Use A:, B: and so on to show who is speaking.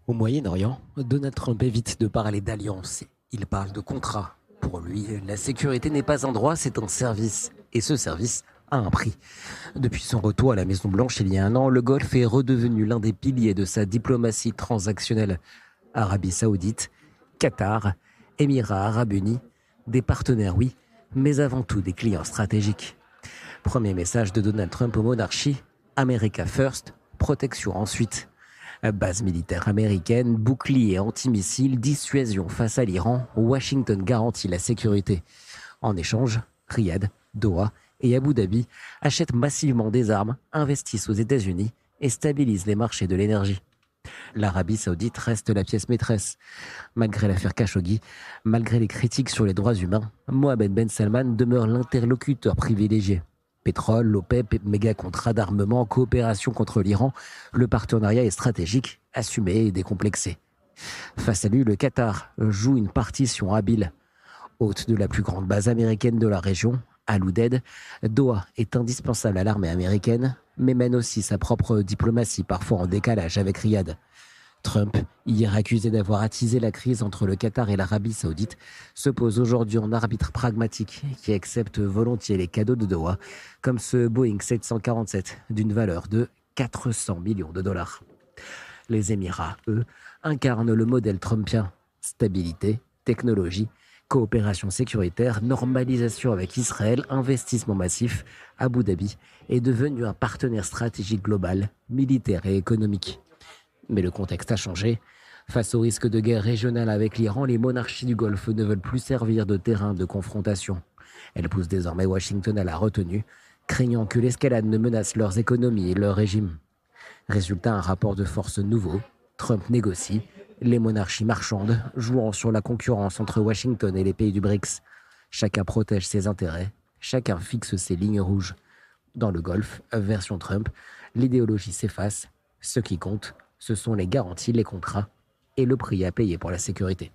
A: Au Moyen-Orient, Donald Trump évite de parler d'alliance. Il parle de contrat. Pour lui, la sécurité n'est pas un droit, c'est un service. Et ce service a un prix. Depuis son retour à la Maison-Blanche il y a un an, le Golfe est redevenu l'un des piliers de sa diplomatie transactionnelle. Arabie Saoudite, Qatar, Émirats Arabes Unis, des partenaires oui, mais avant tout des clients stratégiques. Premier message de Donald Trump aux monarchies, America First, protection ensuite. Base militaire américaine, bouclier antimissile, dissuasion face à l'Iran, Washington garantit la sécurité. En échange, Riyad, Doha et Abu Dhabi achètent massivement des armes, investissent aux États-Unis et stabilisent les marchés de l'énergie. L'Arabie saoudite reste la pièce maîtresse. Malgré l'affaire Khashoggi, malgré les critiques sur les droits humains, Mohamed Ben Salman demeure l'interlocuteur privilégié. Pétrole, l'OPEP, méga contrat d'armement, coopération contre l'Iran, le partenariat est stratégique, assumé et décomplexé. Face à lui, le Qatar joue une partition habile. Hôte de la plus grande base américaine de la région, Al Udeid, Doha est indispensable à l'armée américaine, mais mène aussi sa propre diplomatie, parfois en décalage avec Riyad. Trump, hier accusé d'avoir attisé la crise entre le Qatar et l'Arabie saoudite, se pose aujourd'hui en arbitre pragmatique qui accepte volontiers les cadeaux de Doha, comme ce Boeing 747 d'une valeur de 400 millions de dollars. Les Émirats, eux, incarnent le modèle trumpien. Stabilité, technologie, coopération sécuritaire, normalisation avec Israël, investissement massif. Abu Dhabi est devenu un partenaire stratégique global, militaire et économique. Mais le contexte a changé. Face au risque de guerre régionale avec l'Iran, les monarchies du Golfe ne veulent plus servir de terrain de confrontation. Elles poussent désormais Washington à la retenue, craignant que l'escalade ne menace leurs économies et leur régime. Résultat, un rapport de force nouveau. Trump négocie, les monarchies marchandes, jouant sur la concurrence entre Washington et les pays du BRICS. Chacun protège ses intérêts, chacun fixe ses lignes rouges. Dans le Golfe, version Trump, l'idéologie s'efface. Ce qui compte, ce sont les garanties, les contrats et le prix à payer pour la sécurité.